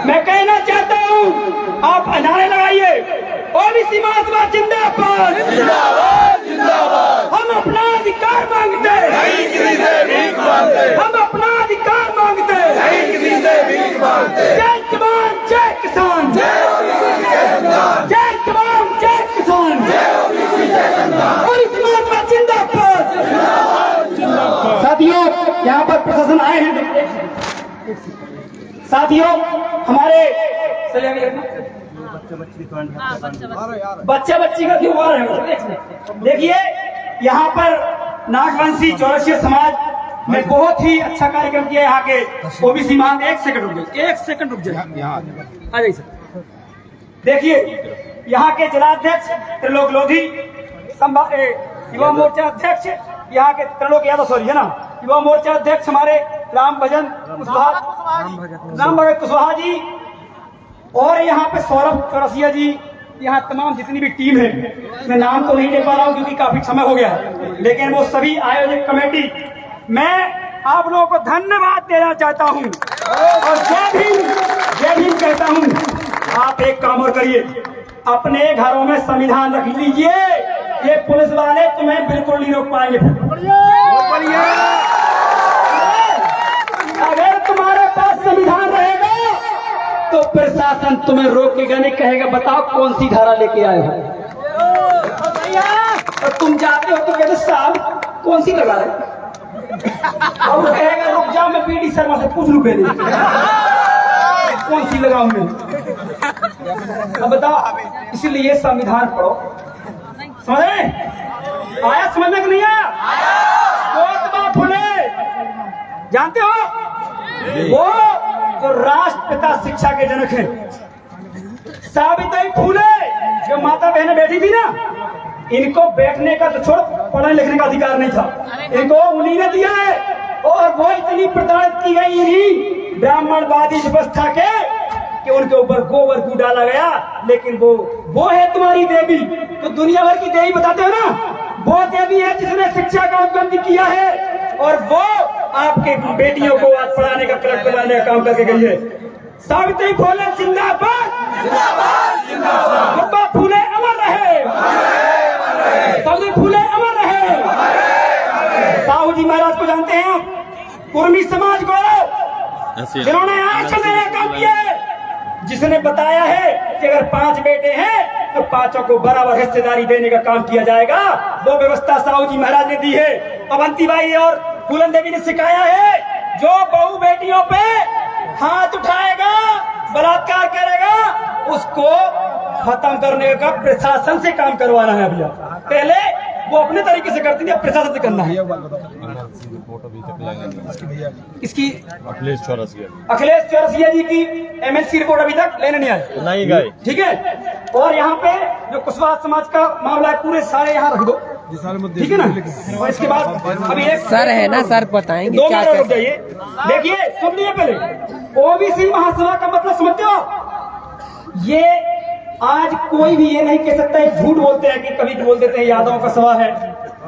मैं कहना चाहता हूँ, आप नारे लगाइए, ओबीसी महासभा जिंदाबाद, हम अपना अधिकार मांगते, हम अपना अधिकार मांगते, जय जवान जय किसान, जय जवान जय किसान, ओबीसी महासभा जिंदाबाद। साथियों, यहाँ पर प्रशासन आए हैं। साथियों, हमारे बच्चा बच्ची का क्यों आ रहे हो? देखिए, यहाँ पर नागवंशी चौरसिया समाज में बहुत ही अच्छा कार्यक्रम किया। यहाँ के ओबीसी मान, एक सेकंड रुक जाए, आ जाइए सर। देखिए, यहाँ के जिलाध्यक्ष त्रिलोक लोधी, युवा मोर्चा अध्यक्ष यहाँ के त्रिलोक यादव, सॉरी है ना, युवा मोर्चा अध्यक्ष हमारे राम भगत कुशवाहा जी, और यहाँ पे सौरभ चौरसिया जी, यहाँ तमाम जितनी भी टीम है, मैं नाम तो नहीं ले पा रहा हूँ क्योंकि काफी समय हो गया है, लेकिन वो सभी आयोजक कमेटी, मैं आप लोगों को धन्यवाद देना चाहता हूँ और जय भीम कहता हूँ। आप एक काम और करिए, अपने घरों में संविधान रख लीजिए, ये पुलिस वाले तुम्हें बिल्कुल नहीं रोक पाएंगे। अगर तुम्हारे पास संविधान रहेगा तो प्रशासन तुम्हें रोकेगा नहीं, कहेगा बताओ कौन सी धारा लेके आए हो, और तुम जाते हो तो कहते साहब कौन सी लगा रहे, और वो कहेगा रुक जाओ मैं पीडी शर्मा से पूछ लूं पहले कौन सी लगाऊं मैं। अब बताओ, इसीलिए संविधान पढ़ो, समझ रहे? आया समझ में कि नहीं आया? ज्योतिबा फुले जानते हो, वो जो राष्ट्रपिता शिक्षा के जनक हैं, सावित्री फुले जो माता बहनें बैठी थी ना, इनको बैठने का तो छोड़, पढ़ने लिखने का अधिकार नहीं था, इनको उन्हीं ने दिया है। और वो इतनी प्रताड़ित की गई इन्हीं ब्राह्मणवादी व्यवस्था के कि उनके ऊपर गोवरगू डाला गया। लेकिन वो है तुम्हारी देवी, तो दुनिया भर की देवी बताते हो ना, वो देवी है जिसने शिक्षा का उत्पन्न किया है, और वो आपके बेटियों को आज पढ़ाने का, कलेक्टर बनाने का काम करके गई है। सावित्री फुले जिंदाबाद, ज्योतिबा फुले अमर रहे, सावित्री फुले अमर रहे। साहू जी महाराज को जानते हैं आप, कुर्मी समाज को, जिन्होंने आंखें देने का काम किया है, जिसने बताया है कि अगर 5 बेटे हैं तो 5 को बराबर हिस्सेदारी देने का काम किया जाएगा। वो व्यवस्था साहू जी महाराज ने दी है। अवंतीबाई और फूलन देवी ने सिखाया है, जो बहू बेटियों पे हाथ उठाएगा, बलात्कार करेगा, उसको खत्म करने का प्रशासन से काम करवाना है। अभी पहले वो अपने तरीके से करती थी, अब प्रशासन से करना है। इसकी अखिलेश चौरसिया जी की एमएलसी रिपोर्ट अभी तक लेने नहीं आई, ठीक है। और यहाँ पे जो कुशवाहा समाज का मामला है, पूरे सारे यहाँ रख दो, ठीक है ना। और इसके बाद अभी एक सर है ना, सर बताएंगे 2 मिनट रुक जाइए। देखिए, सुनिए पहले, ओबीसी महासभा का मतलब समझते हो? ये आज कोई भी ये नहीं कह सकता है, झूठ बोलते हैं कि कभी बोल देते हैं यादवों का सभा है,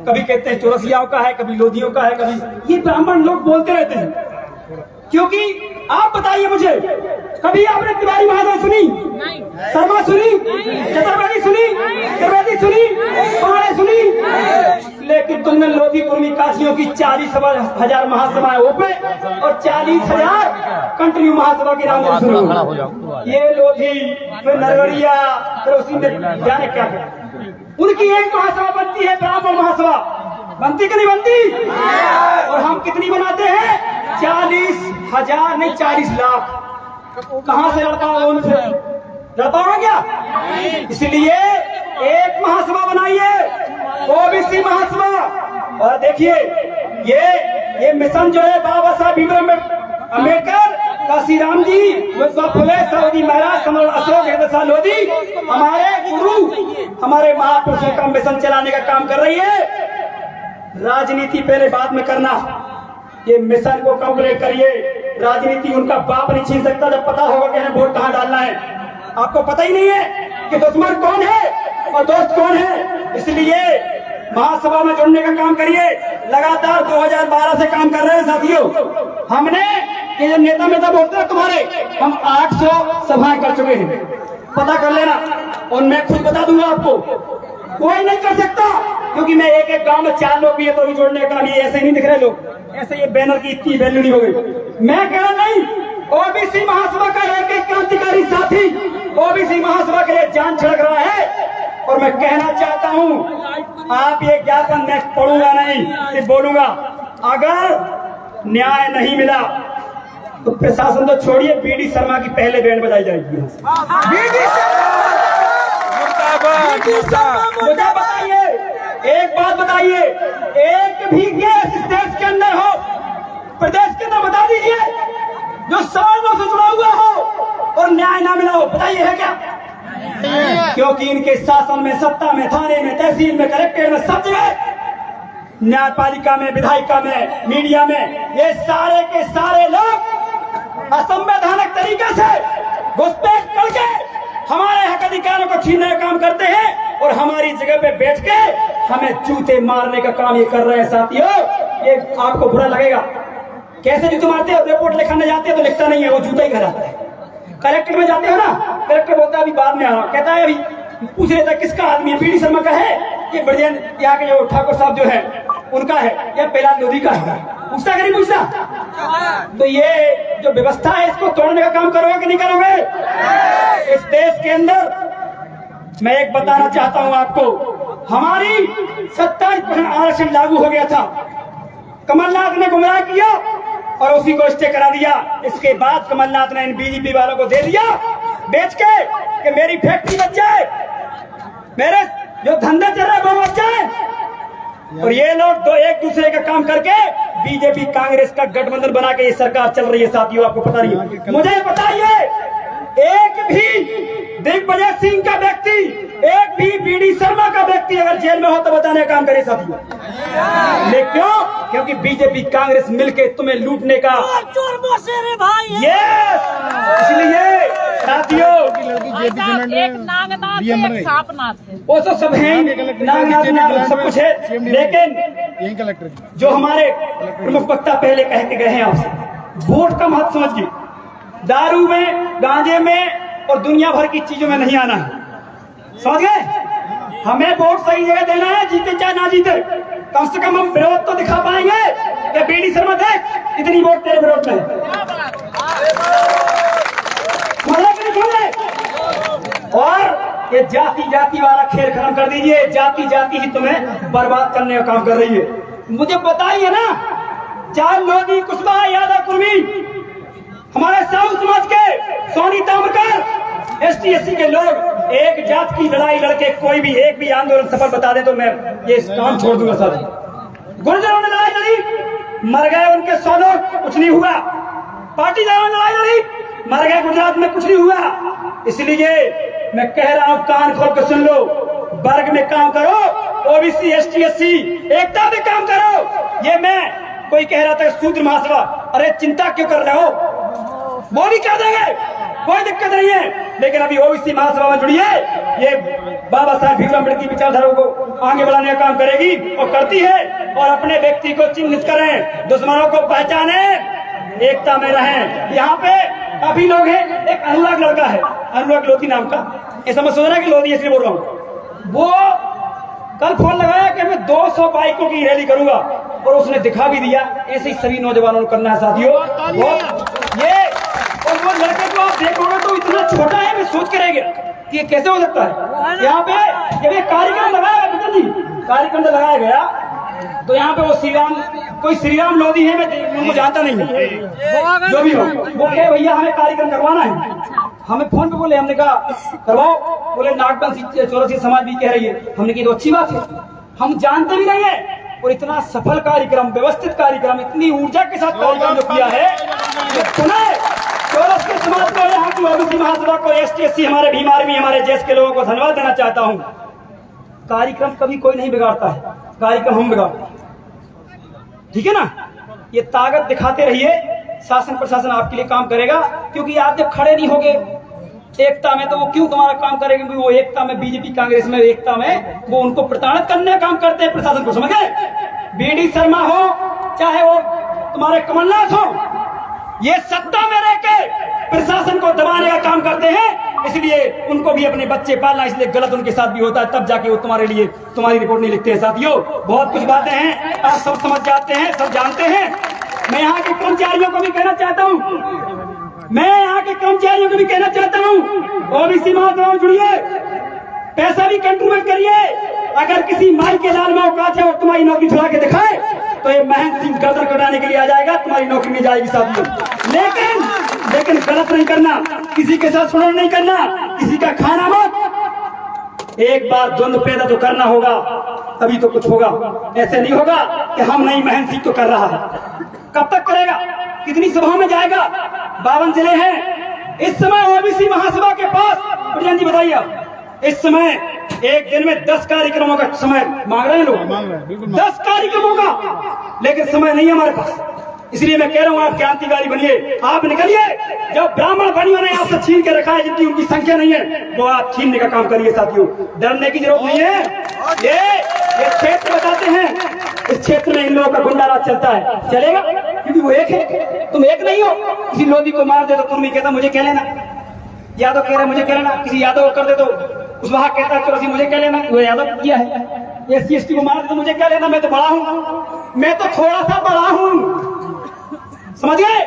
कभी कहते हैं चौरसियाओं का है, कभी लोधियों का है, कभी ये ब्राह्मण लोग बोलते रहते हैं। क्योंकि आप बताइए मुझे, कभी आपने तिवारी महाजन सुनी, शर्मा सुनी, चतुर्वेदी सुनी, त्रिवेदी सुनी, पहाड़े सुनी, लेकिन तुमने लोधी कुर्मी काशियों की 40,000 महासभाएं ओपे और 40,000 कंटिन्यू महासभा के नाम सुनो। ये लोधी, फिर नरवरिया, फिर उसी में जाने क्या क्या, उनकी एक महासभा बनती है, ब्राह्मण महासभा बनती कि नहीं बनती? और हम कितनी बनाते हैं? 40,000 नहीं, 40 लाख। कहां से लड़ पाओगे उनसे? लड़ पाओगे क्या? इसलिए एक महासभा बनाइए, ओबीसी महासभा। और देखिए, ये मिशन जो है, बाबा साहब भीमराव अम्बेडकर, काशीराम जी, ज्योतिबा फुले, साहू जी महाराज, अशोक हृदय लोधी, हमारे गुरु, हमारे महापुरुषों का मिशन चलाने का काम कर रही है। राजनीति पहले बाद में करना, ये मिशन को कंप्लीट करिए। राजनीति उनका बाप नहीं छीन सकता जब पता होगा कि हमें वोट कहाँ डालना है। आपको पता ही नहीं है कि दुश्मन कौन है और दोस्त कौन है। इसलिए महासभा में जुड़ने का काम करिए। लगातार 2012 से काम कर रहे हैं साथियों। हमने कि जो नेता मेता बोलते हैं तुम्हारे, हम 800 सभाएं कर चुके हैं, पता कर लेना। और मैं खुद बता दूंगा आपको, कोई नहीं कर सकता, क्योंकि मैं एक एक गांव में 4 लोग भी है तो भी जोड़ने का, ये ऐसे नहीं दिख रहे लोग, ऐसे ये बैनर की इतनी वैल्यू नहीं हो गई। मैं कह रहा नहीं, ओबीसी महासभा का एक एक क्रांतिकारी साथी ओबीसी महासभा के लिए जान छिड़क रहा है। और मैं कहना चाहता हूं, आप ये ज्ञापन मैं पढ़ूंगा नहीं, सिर्फ बोलूंगा, अगर न्याय नहीं मिला तो प्रशासन तो छोड़िए, बीडी शर्मा की पहले बैंड बजाई जाएगी। मुझे बताइए, एक बात बताइए, एक भी केस इस देश के अंदर हो, प्रदेश के अंदर बता दीजिए, जो सवालों से जुड़ा हुआ हो और न्याय ना मिला हो, बताइए है क्या? क्योंकि इनके शासन में, सत्ता में, थाने में, तहसील में, कलेक्टर में, सब जगह, न्यायपालिका में, विधायिका में, मीडिया में, ये सारे के सारे लोग असंवैधानिक तरीके से घुसपैठ करके हमारे हक अधिकारों को छीनने का काम करते हैं और हमारी जगह पे बैठ के हमें जूते मारने का काम ये कर रहे हैं। साथियों, ये आपको बुरा लगेगा, कैसे जूते मारते हो? रिपोर्ट लिखने जाते हैं तो लिखता नहीं है, वो जूता ही कराता है। कलेक्टर में जाते हो ना, कलेक्टर बोलता है अभी बाद में आ रहा, कहता है अभी पूछ लेता है किसका आदमी है, बीडी शर्मा का है, ये बढ़िया यहाँ के जो ठाकुर साहब जो है उनका है, या पहला लोधी का है, पूछता कि नहीं पूछता? तो ये जो व्यवस्था है इसको तोड़ने का काम करोगे कि नहीं करोगे? इस देश के अंदर मैं एक बताना चाहता हूं आपको, हमारी 27% आरक्षण लागू हो गया था, कमलनाथ ने गुमराह किया और उसी को स्टे करा दिया। इसके बाद कमलनाथ ने इन बीजेपी वालों को दे दिया बेच के कि मेरी फैक्ट्री बच जाए, मेरे जो धंधा चल रहा है वो बच जाए। और ये लोग तो एक दूसरे का काम करके बीजेपी कांग्रेस का गठबंधन बना के ये सरकार चल रही है। साथियों, आपको पता नहीं है? मुझे बताइए, एक भी दिग्विजय सिंह का व्यक्ति, एक भी बीडी शर्मा का व्यक्ति अगर जेल में हो तो बताने का काम करे साथियों। लेकिन क्यों? क्योंकि बीजेपी कांग्रेस मिलके तुम्हें लूटने का, इसलिए साथियों, एक नागनाथ है, एक सांपनाथ है, वो तो सब है, नागनाथ सब कुछ है, लेकिन जो हमारे प्रमुख वक्ता पहले कह के गए हैं आपसे, वोट का महत्व समझिए, दारू में, गांजे में और दुनिया भर की चीजों में नहीं आना है, समझ गए? हमें वोट सही जगह देना है, जीते चाहे ना जीते, कम से कम हम विरोध तो दिखा पाएंगे कि बीडी शर्मा देख इतनी वोट तेरे विरोध में है। और ये जाति वाला खेल खत्म कर दीजिए, जाति ही तुम्हें बर्बाद करने का काम कर रही है। मुझे बताइए ना, चाहे लोधी, कुशवाहा, यादव, कुर्मी, हमारे साहू समाज के सोनी ताम्रकर, ST/SC के लोग एक जात की लड़ाई लड़के कोई भी एक भी आंदोलन सफल बता दे तो मैं ये काम छोड़ दूंगा। सर, गुर्जरों ने लड़ाई लड़ी, मर गए उनके 100 लोग, कुछ नहीं हुआ। पाटीदारों ने लड़ाई लड़ी, मर गए गुजरात में, कुछ नहीं हुआ। इसलिए मैं कह रहा हूं, कान खोल कर सुन लो, वर्ग में काम करो, OBC ST/SC एकता में काम करो। ये मैं कोई कह रहा था शूद्र महासभा, अरे चिंता क्यों कर रहे हो, वो भी कर देंगे, कोई दिक्कत नहीं है। लेकिन अभी OBC महासभा में जुड़िए, ये बाबा साहब भीमराव अम्बेडकर की विचारधारा को आगे बढ़ाने का काम करेगी और करती है। और अपने व्यक्ति को चिन्हित करें, दुश्मनों को पहचाने, एकता में रहें। यहाँ पे काफी लोग हैं, एक अनुराग लड़का है, अनुराग लोधी नाम का, ऐसा मैं सोच रहा कि लोधी इसलिए बोल रहा हूँ, वो कल फोन लगाया कि मैं 200 बाइकों की रैली करूंगा और उसने दिखा भी दिया। ऐसे ही सभी नौजवानों को करना है साथियों। और वो लड़के को आप देखोगे तो इतना छोटा है, मैं सोच के रह गया कि ये कैसे हो सकता है। यहाँ पे जब ये कार्यक्रम लगाया गया, जी कार्यक्रम जब लगाया गया तो यहाँ पे वो कोई श्रीराम लोधी है, मैं उनको जानता नहीं हूँ, जो भी हो, वो कहे भैया हमें कार्यक्रम करवाना है, हमें फोन पे बोले, हमने कहा करवाओ, बोले नागपंथी चौरसिया समाज भी कह रही है। हमने की तो अच्छी बात है, हम जानते भी नहीं है। और इतना सफल कार्यक्रम, व्यवस्थित कार्यक्रम, इतनी ऊर्जा के साथ कार्यक्रम जो किया है, चौरसिया समाज को, यहाँ की OBC महासभा को, ST/SC, हमारे भीम आर्मी, हमारे देश के लोगों को धन्यवाद देना चाहता हूँ। कार्यक्रम कभी कोई नहीं बिगाड़ता है, कार्यक्रम हम बिगाड़ते हैं, ठीक है ना। ये ताकत दिखाते रहिए, शासन प्रशासन आपके लिए काम करेगा, क्योंकि आप जब खड़े नहीं होगे एकता में तो वो क्यों तुम्हारा काम करेंगे? वो एकता में, बीजेपी कांग्रेस में एकता में वो उनको प्रताड़ित करने का काम करते हैं प्रशासन को, समझ गए? बीडी शर्मा हो चाहे वो तुम्हारे कमलनाथ हो, ये सत्ता में रह के प्रशासन को दबाने का काम करते हैं, इसलिए उनको भी अपने बच्चे पालना, इसलिए गलत उनके साथ भी होता है, तब जाके वो तुम्हारे लिए तुम्हारी रिपोर्ट नहीं लिखते हैं। साथियों, बहुत कुछ बातें हैं, आप सब समझ जाते हैं, सब जानते हैं। मैं यहाँ के कर्मचारियों को भी कहना चाहता हूँ, ओबीसी महासभाओं जुड़िए, पैसा भी कंट्रोल करिए। अगर किसी माई के लाल में औकात है और तुम्हारी नौकरी छुड़ा के दिखाए तो ये महेंद्र सिंह गर्दन कटाने के लिए आ जाएगा, तुम्हारी नौकरी मिल जाएगी साथियों। लेकिन गलत नहीं करना, किसी के साथ सुना नहीं करना, किसी का खाना मत। एक बार द्वंद्व पैदा तो करना होगा, तभी तो कुछ होगा। ऐसे नहीं होगा कि हम नहीं, महेंद्र सिंह तो कर रहा है। कब तक करेगा? कितनी सभाओं में जाएगा? 52 जिले हैं इस समय ओबीसी महासभा के पास। प्रियंका जी बताइए, इस समय एक दिन में 10 कार्यक्रमों का समय मांग रहे हैं लोग, 10 कार्यक्रमों का, लेकिन समय नहीं है हमारे पास। इसलिए मैं कह रहा हूँ, आप क्रांतिकारी बनिए, आप निकलिए। जो ब्राह्मण बनियों ने आपसे छीन के रखा है, जिनकी उनकी संख्या नहीं है, वो आप छीनने का काम करिए साथियों। डरने की जरूरत नहीं है। ये क्षेत्र बताते हैं, इस क्षेत्र में इन लोगों का गुंडा राज चलता है, चलेगा क्योंकि वो एक है, तुम एक नहीं हो। किसी लोधी को मार दे तो तुम नहीं कहता मुझे कह लेना, यादव कह रहे मुझे कह लेना, किसी यादव को कर दे तो कुशवाहा कहता चलो मुझे कह लेना, वो यादव किया है। SC/ST को मार दे तो मुझे कह लेना, मैं तो बड़ा हूँ, मैं तो थोड़ा सा बड़ा हूँ, समझ गए?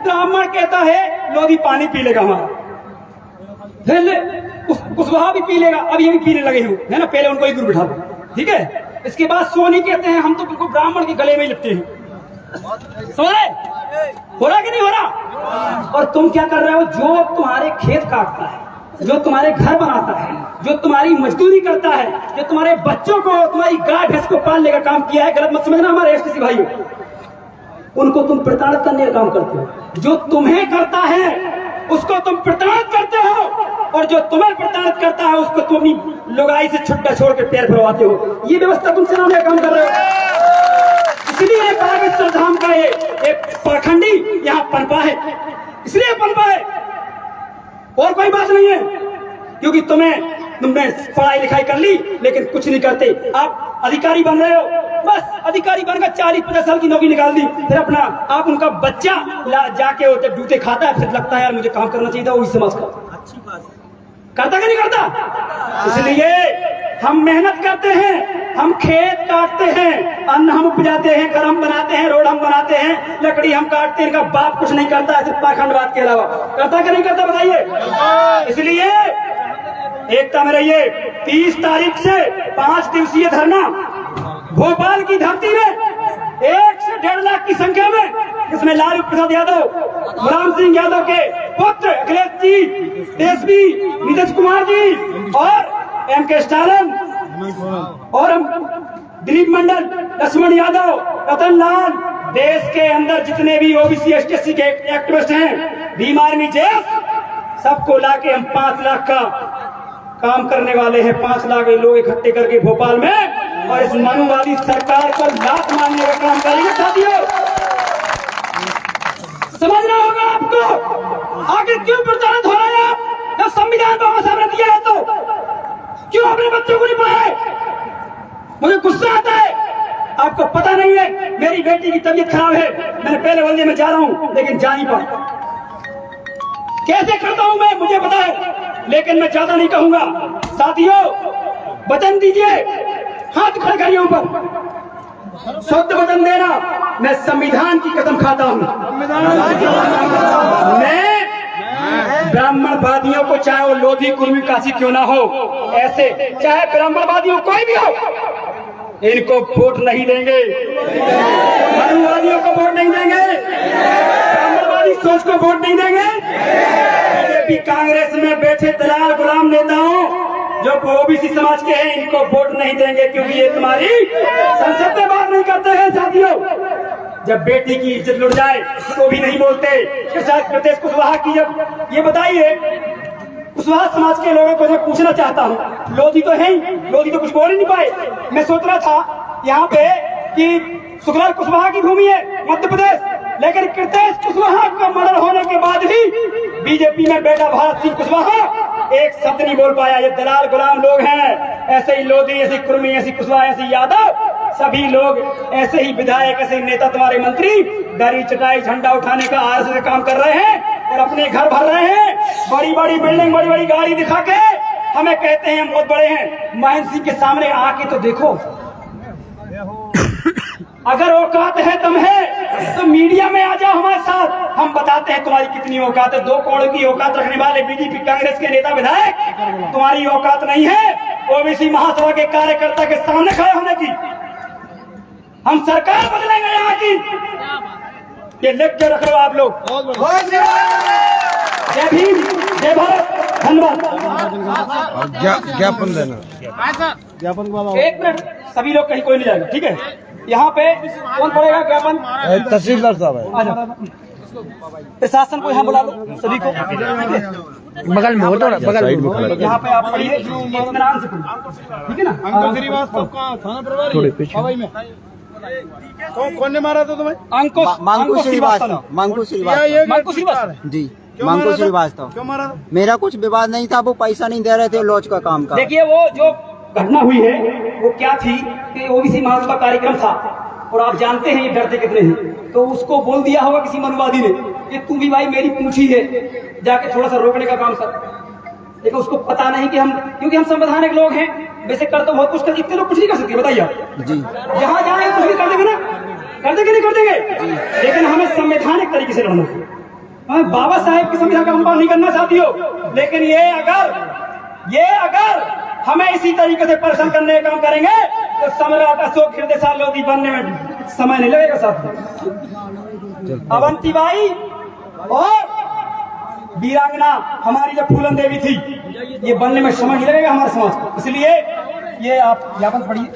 ब्राह्मण कहता है लोधी पानी पी लेगा हमारा, कुशवाहा भी पी लेगा, अब ये भी पीने लगे हो, है ना? पहले उनको एक दूर बिठा दो, ठीक है? इसके बाद सोनी कहते हैं हम तो बिल्कुल ब्राह्मण के गले में ही लिपटे हैं। समझ रहे? हो रहा कि नहीं हो रहा? और तुम क्या कर रहे हो? जो तुम्हारे खेत काटता है, जो तुम्हारे घर बनाता है, जो तुम्हारी मजदूरी करता है, जो तुम्हारे बच्चों को, तुम्हारी गाय भैंस को पालने का काम किया है, गलत मत समझना हमारे STC भाइयों, उनको तुम प्रताड़ित करने का काम करते हो। जो तुम्हें करता है उसको तुम प्रताड़ित करते हो, और जो तुम्हें प्रताड़ित करता है उसको तुम अपनी लुगाई से छुट्टा छोड़ के पैर फैलवाते हो। ये व्यवस्था तुम चलाने का काम कर रहे हो। इसलिए बागेश्वर धाम का ये एक पाखंडी यहाँ पनपा है, इसलिए पनपा है, और कोई बात नहीं है। क्योंकि तुमने पढ़ाई लिखाई कर ली लेकिन कुछ नहीं करते। आप अधिकारी बन रहे हो, बस अधिकारी बनकर 40-50 साल की नौकरी निकाल दी, फिर अपना आप उनका बच्चा जाके जब जूते खाता है फिर लगता है यार मुझे काम करना चाहिए था, वही समाज का अच्छी बात करता कि नहीं करता? इसलिए हम मेहनत करते हैं, हम खेत काटते हैं, अन्न हम उपजाते हैं, घर हम बनाते हैं, रोड हम बनाते हैं, लकड़ी हम काटते हैं, इनका बाप कुछ नहीं करता है सिर्फ पाखंडवाद के अलावा। करता कि नहीं करता बताइए? इसलिए एकता में रहिए। 30 तारीख से 5 दिवसीय धरना भोपाल की धरती में 1 से 1.5 लाख की संख्या में, इसमें लालू प्रसाद यादव, मुलायम सिंह यादव के पुत्र अखिलेश जी, तेजस्वी, नीतीश कुमार जी और MK स्टालिन और दिलीप मंडल, लक्ष्मण यादव, रतन लाल, देश के अंदर जितने भी ओबीसी STC के एक्टिविस्ट हैं, भीम आर्मी जेल, सबको लाके हम 5 लाख का काम करने वाले हैं। 5 लाख लोग इकट्ठे करके भोपाल में, और इस मनुवादी सरकार को लात मारने का काम करेंगे साथियों। समझना होगा आपको, आखिर क्यों प्रताड़ित हो रहे हैं आप? जब संविधान बाबा साहब ने दिया है तो क्यों अपने बच्चों को नहीं पढ़ाए? मुझे गुस्सा आता है। आपको पता नहीं है, मेरी बेटी की तबीयत खराब है, मैंने पहले वल्दे में जा रहा हूं लेकिन जा नहीं पाया। कैसे करता हूं मैं, मुझे पता है, लेकिन मैं ज्यादा नहीं कहूंगा। साथियों, वचन दीजिए, हाथ खड़े करिए ऊपर, शुद्ध वचन देना। मैं संविधान की कसम खाता हूं, मैं ब्राह्मणवादियों को, चाहे वो लोधी कुर्मी काशी क्यों ना हो, ऐसे चाहे ब्राह्मणवादियों कोई भी हो, इनको वोट नहीं देंगे, मनुवादियों को वोट नहीं देंगे, ब्राह्मणवादी सोच को वोट नहीं देंगे। बीजेपी कांग्रेस में बैठे दलाल गुलाम नेताओं जो ओबीसी समाज के हैं, इनको वोट नहीं देंगे, क्योंकि ये तुम्हारी संसद में बात नहीं करते हैं साथियों। जब बेटी की इज्जत लुट जाए तो भी नहीं बोलते। प्रदेश कुशवाहा की जब ये बताइए, कुशवाहा समाज के लोगों को मैं पूछना चाहता हूँ, लोधी तो है ही, लोधी तो कुछ बोल ही नहीं पाए। मैं सोच रहा था यहाँ पे कि सुखलाल कुशवाहा की भूमि है मध्य प्रदेश, लेकिन कृतेश कुशवाहा का मर्डर होने के बाद भी बीजेपी में बेटा भारत सिंह कुशवाहा एक शब्द नहीं बोल पाया। ये दलाल गुलाम लोग हैं, ऐसे ही लोधी, ऐसी कुर्मी, ऐसी कुशवाहा, ऐसी यादव, सभी लोग ऐसे ही विधायक, ऐसे नेता, तुम्हारे मंत्री दरी चटाई झंडा उठाने का आरस से काम कर रहे हैं और अपने घर भर रहे हैं। बड़ी बड़ी बिल्डिंग, बड़ी बड़ी गाड़ी दिखा के हमें कहते हैं हम बहुत बड़े हैं। महेंद्र सिंह के सामने आके तो देखो, अगर औकात है दम है तो मीडिया में आ जाओ हमारे साथ, हम बताते हैं तुम्हारी कितनी औकात है। 2 करोड़ की औकात रखने वाले बीजेपी कांग्रेस के नेता विधायक, तुम्हारी औकात नहीं है ओबीसी महासभा के कार्यकर्ता के सामने खड़े होने की। हम सरकार बदलेंगे यहाँ की, ये लिख के रख लो आप लोग। जय भीम, जय भारत, धन्यवाद। ज्ञापन देना, एक मिनट, सभी लोग कहीं कोई नहीं जाएगा, ठीक है? यहाँ पे कौन पढ़ेगा ज्ञापन? तहसीलदार साहब है। प्रशासन को यहाँ बुला लो सभी को, बगल में हो तो बगल में। यहाँ पे आप पढ़िए, इत्मीनान से पढ़िए, ठीक है ना? अंकुश श्रीवास्तव का थाना प्रभारी थोड़े पीछे। हवाई में कौन ने मारा था तुम्हें? अंकुश श्रीवास्तव। मांकुश या श्रीवास्तव ये मांकुश श्रीवास्तव। जी, क्यों मांकुश मारा था? श्रीवास्तव। क्यों मारा था? मेरा कुछ विवाद नहीं था, वो पैसा नहीं दे रहे थे लॉज का काम का। देखिए, वो जो घटना हुई है वो क्या थी कि ओबीसी महासभा कार्यक्रम था और आप जानते हैं ये डरते कितने हैं, तो उसको बोल दिया होगा किसी मनुवादी ने कि तू भी भाई मेरी पूंछी है, जाके थोड़ा सा रोकने का काम कर। लेकिन उसको पता नहीं कि हम, क्योंकि हम संवैधानिक लोग हैं, वैसे कर तो बहुत कुछ कर, इतने लोग कुछ नहीं कर सकते, बताइए आप। जी, जहाँ जाएंगे कुछ भी कर देंगे ना, कर देंगे नहीं कर देंगे, लेकिन हमें संवैधानिक तरीके से लड़ना है। हमें बाबा साहेब की संविधान का हम नहीं करना चाहती हो, लेकिन ये अगर हमें इसी तरीके से परेशान करने का काम करेंगे तो सम्राट अशोक हृदयशाली लोधी बनने में समय नहीं लगेगा साथ। अवंतीबाई और वीरांगना हमारी जो फूलन देवी थी, ये बनने में समय नहीं लगेगा हमारे समाज को। इसलिए ये आप ज्ञापन पढ़िए।